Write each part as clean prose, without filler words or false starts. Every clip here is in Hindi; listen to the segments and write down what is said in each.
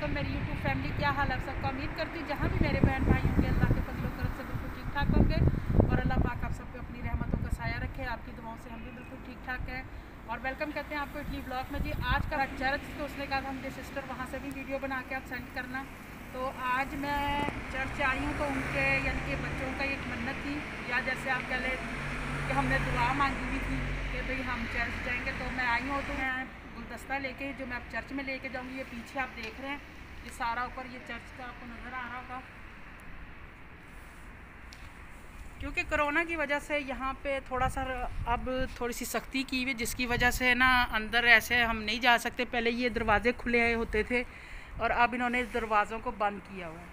वालेकुम मेरी यूट्यूब फैमिली, क्या हाल है सबका। उम्मीद करती हूँ जहाँ भी मेरे बहन भाई होंगे अल्लाह के फजल करम से बिल्कुल ठीक ठाक होंगे और अल्लाह पाक आप सब पे अपनी रहमतों का साया रखे। आपकी दुआओं से हम भी बिल्कुल ठीक ठाक हैं और वेलकम कहते हैं आपको इटली ब्लॉग में। जी आज का चर्च, तो उसने कहा था मेरे सिस्टर वहाँ से भी वीडियो बना के आप सेंड करना। तो आज मैं चर्च आई हूँ, तो उनके यानी कि बच्चों का एक मन्नत थी, या जैसे आप कह लें कि हमने दुआ मांगी हुई थी कि भाई हम चर्च जाएंगे। तो मैं आई हूँ, तो मैं गुलदस्ता लेके जो मैं अब चर्च में लेके जाऊँगी। ये पीछे आप देख रहे हैं, ये सारा ऊपर ये चर्च का आपको नज़र आ रहा होगा। क्योंकि कोरोना की वजह से यहाँ पे थोड़ा सा अब थोड़ी सी सख्ती की हुई, जिसकी वजह से ना अंदर ऐसे हम नहीं जा सकते। पहले ये दरवाजे खुले होते थे और अब इन्होंने इस दरवाज़ों को बंद किया हुआ है।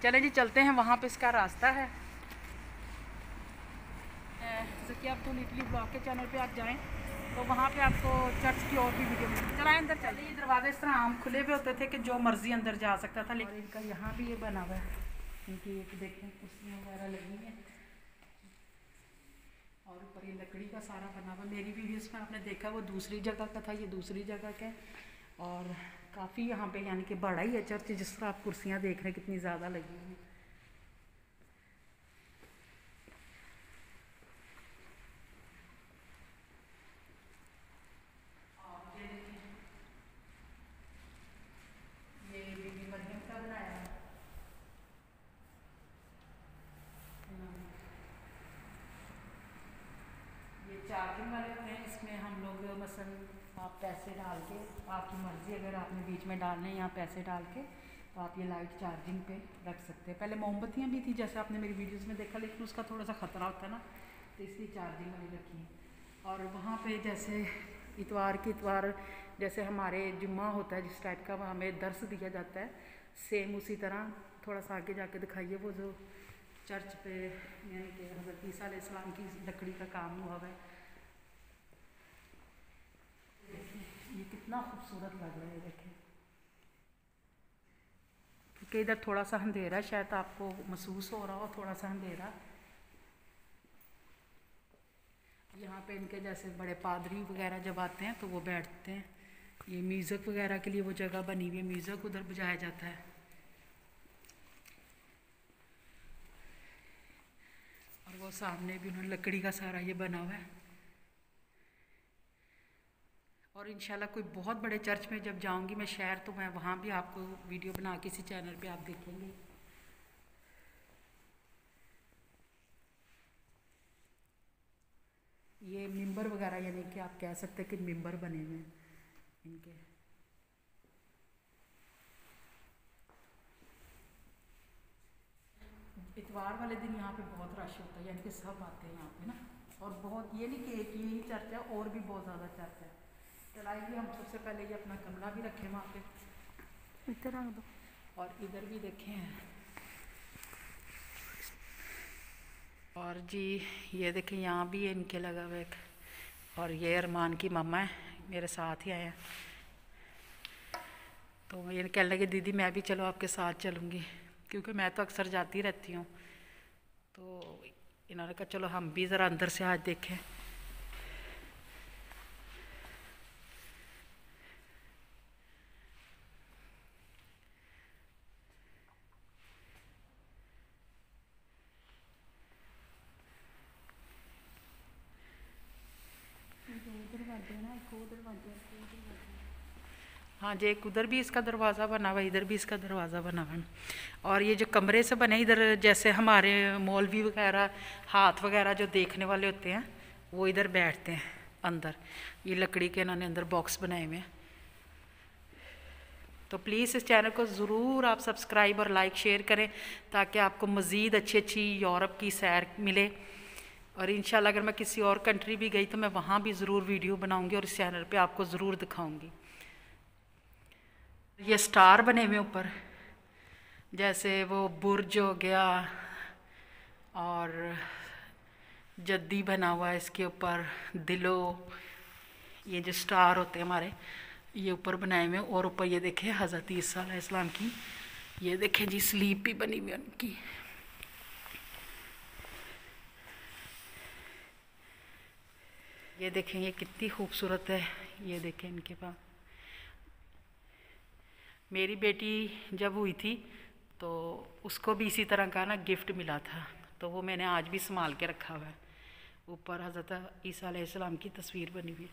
चलें जी चलते हैं, वहाँ पे इसका रास्ता है। जैसे कि आप तुम इटली ब्लॉग के चैनल पे आप जाएं तो वहाँ पे आपको चर्च की और भी वीडियो मिलेगी। चलाएं अंदर चले। ये दरवाजे इस तरह आम खुले हुए होते थे कि जो मर्जी अंदर जा सकता था, लेकिन इनका यहाँ भी ये बना हुआ है। इनकी एक देखें कुर्सियाँ वगैरह लगी हैं और ऊपर ये लकड़ी का सारा बना हुआ। मेरी वीडियोस में आपने देखा वो दूसरी जगह का था, ये दूसरी जगह का है। और काफ़ी यहाँ पे यानी कि बड़ा ही है चर्च। जिस तरह आप कुर्सियाँ देख रहे हैं कितनी ज़्यादा लगी हुई हैं। चार्जिंग वाले होते हैं, इसमें हम लोग मसलन आप पैसे डाल के, आपकी मर्ज़ी, अगर आपने बीच में डालने यहाँ पैसे डाल के तो आप ये लाइट चार्जिंग पे रख सकते हैं। पहले मोमबत्तियाँ भी थी जैसे आपने मेरी वीडियोस में देखा, लेकिन उसका थोड़ा सा ख़तरा होता है ना, तो इसलिए चार्जिंग वाली रखी है। और वहाँ पे जैसे इतवार की इतवार जैसे हमारे जुम्मा होता है जिस टाइप का, वहाँ हमें दर्स दिया जाता है, सेम उसी तरह थोड़ा सा आगे जाके दिखाइए वो जो चर्च पे यानी कि हज़रत ईसा अलैहिस्सलाम की लकड़ी का काम हुआ है। ये कितना खूबसूरत लग रहा है, देखें। क्योंकि इधर थोड़ा सा अंधेरा, शायद आपको महसूस हो रहा हो थोड़ा सा अंधेरा। यहाँ पे इनके जैसे बड़े पादरी वगैरह जब आते हैं तो वो बैठते हैं। ये म्यूज़िक वगैरह के लिए वो जगह बनी हुई है, म्यूज़िक उधर बजाया जाता है। और वो सामने भी उन्होंने लकड़ी का सारा ये बना हुआ है। और इंशाल्लाह कोई बहुत बड़े चर्च में जब जाऊंगी मैं शहर, तो मैं वहाँ भी आपको वीडियो बना के इसी चैनल पे आप देखेंगे। ये मिंबर वगैरह यानी कि आप कह सकते हैं कि मिंबर बने हुए हैं इनके। इतवार वाले दिन यहाँ पे बहुत रश होता है, यानी कि सब आते हैं यहाँ पे ना। और बहुत, ये नहीं कि एक ही चर्च है, और भी बहुत ज़्यादा चर्च है। चलाइए हम सबसे पहले ये अपना कमरा भी रखें वहाँ पे, इधर रख दो। और इधर भी देखें, और जी ये देखें यहाँ भी इनके लगा हुआ एक। और ये अरमान की मम्मा है, मेरे साथ ही आए हैं। तो ये कहने लगे दीदी मैं भी चलो आपके साथ चलूँगी, क्योंकि मैं तो अक्सर जाती रहती हूँ। तो इन्होंने कहा चलो हम भी ज़रा अंदर से आज देखें। हाँ जी, एक उधर भी इसका दरवाज़ा बना हुआ, इधर भी इसका दरवाज़ा बना हुआ। और ये जो कमरे से बने इधर, जैसे हमारे मौलवी वगैरह हाथ वगैरह जो देखने वाले होते हैं वो इधर बैठते हैं अंदर। ये लकड़ी के इन्होंने अंदर बॉक्स बनाए हुए हैं। तो प्लीज़ इस चैनल को ज़रूर आप सब्सक्राइब और लाइक शेयर करें, ताकि आपको मज़ीद अच्छी अच्छी यूरोप की सैर मिले। और इंशाल्लाह अगर मैं किसी और कंट्री भी गई तो मैं वहाँ भी ज़रूर वीडियो बनाऊँगी और इस चैनल पे आपको ज़रूर दिखाऊँगी। ये स्टार बने हुए ऊपर, जैसे वो बुर्ज हो गया और जद्दी बना हुआ है इसके ऊपर, दिलो, ये जो स्टार होते हैं हमारे ये ऊपर बनाए हुए। और ऊपर ये देखें हज़रत ईसा अलैहिस्सलाम की, ये देखें जी स्लीप भी बनी हुई है उनकी। ये देखें ये कितनी खूबसूरत है, ये देखें इनके पास। मेरी बेटी जब हुई थी तो उसको भी इसी तरह का ना गिफ्ट मिला था, तो वो मैंने आज भी संभाल के रखा हुआ है। ऊपर हज़रत ईसा अलैहिस्सलाम की तस्वीर बनी हुई है।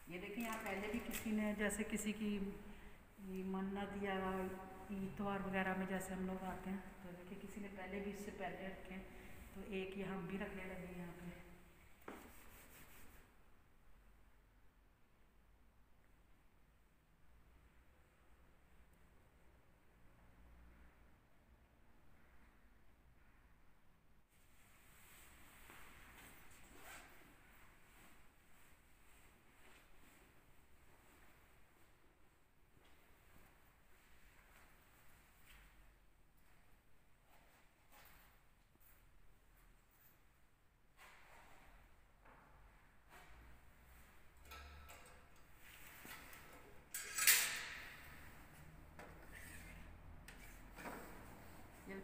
ये देखिए, यहाँ पहले भी किसी ने, जैसे किसी की मन्नत या इतवार वगैरह में जैसे हम लोग आते हैं, तो देखिए किसी ने पहले भी इससे पहले रखे, तो एक ये हम भी रखने लगे यहाँ पे।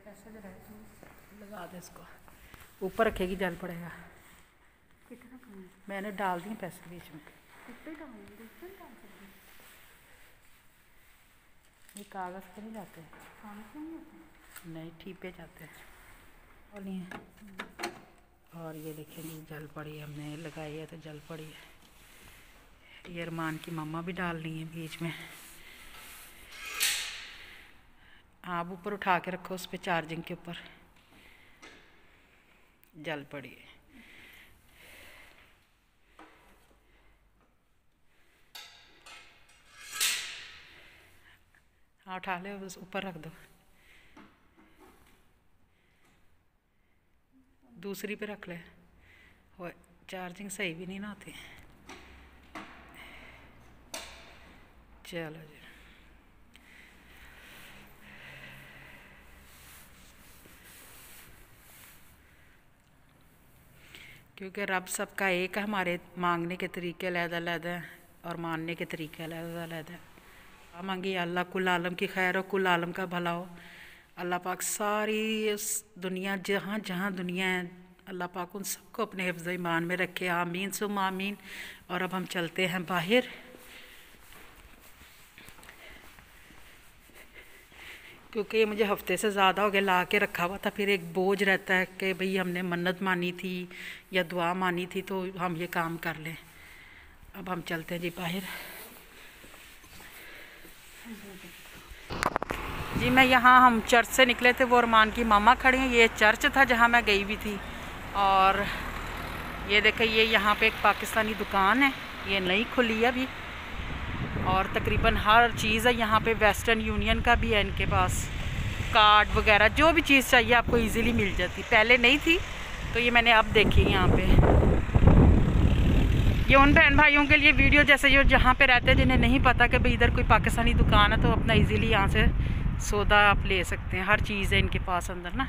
पैसा जो है लगा दे, इसको ऊपर रखेगी, जल पड़ेगा। कितना कम है? मैंने डाल दिए पैसे बीच में। ये कागज़ पे नहीं जाते, नहीं ठीक पे जाते हैं। और नहीं है। और ये देखेंगे जल पड़ी, हमने लगाई है तो जल पड़ी है। ये अरमान की मम्मा भी डाल रही है बीच में। आप ऊपर उठा के रखो, उस पर चार्जिंग के ऊपर जल पड़ी है। हाँ उठा ले, बस ऊपर रख दो, दूसरी पे रख ले। और चार्जिंग सही भी नहीं ना होती। चलो जी, क्योंकि रब सबका एक है, हमारे मांगने के तरीके अलग-अलग हैं और मानने के तरीके अलग-अलग हैं। मांगी अल्लाह कुल आलम की खैर हो, कुल आलम का भला हो। अल्लाह पाक सारी इस दुनिया, जहाँ जहाँ दुनिया है, अल्लाह पाक उन सबको अपने हिफ्ज़ ईमान में रखे। आमीन सुम आमीन। और अब हम चलते हैं बाहर, क्योंकि ये मुझे हफ्ते से ज़्यादा हो गया ला के रखा हुआ था। फिर एक बोझ रहता है कि भाई हमने मन्नत मानी थी या दुआ मानी थी तो हम ये काम कर लें। अब हम चलते हैं जी बाहर। जी मैं यहाँ, हम चर्च से निकले थे, वो अरमान की मामा खड़ी हैं। ये चर्च था जहाँ मैं गई हुई थी। और ये देखिए, ये यहाँ पे एक पाकिस्तानी दुकान है, ये नई खुली है अभी। और तकरीबन हर चीज़ है यहाँ पे। वेस्टर्न यूनियन का भी है इनके पास, कार्ड वगैरह जो भी चीज़ चाहिए आपको इजीली मिल जाती। पहले नहीं थी तो ये मैंने अब देखी यहाँ पे। ये उन बहन भाइयों के लिए वीडियो, जैसे जो जहाँ पे रहते हैं, जिन्हें नहीं पता कि भाई इधर कोई पाकिस्तानी दुकान है, तो अपना इजीली यहाँ से सौदा आप ले सकते हैं। हर चीज़ है इनके पास अंदर ना।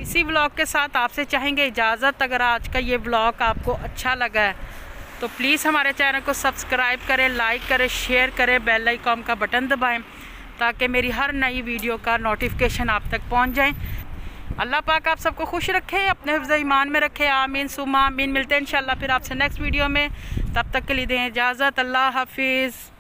इसी व्लॉग के साथ आपसे चाहेंगे इजाज़त। अगर आज का ये व्लॉग आपको अच्छा लगा है तो प्लीज़ हमारे चैनल को सब्सक्राइब करें, लाइक करें, शेयर करें, बेल आइकॉन का बटन दबाएं ताकि मेरी हर नई वीडियो का नोटिफिकेशन आप तक पहुंच जाए। अल्लाह पाक आप सबको खुश रखे, अपने हिफ्ज़ ईमान में रखे। आमीन सुमा आमीन। मिलते हैं इंशाल्लाह फिर आपसे नेक्स्ट वीडियो में। तब तक के लिए दें इजाज़त। अल्लाह हाफिज़।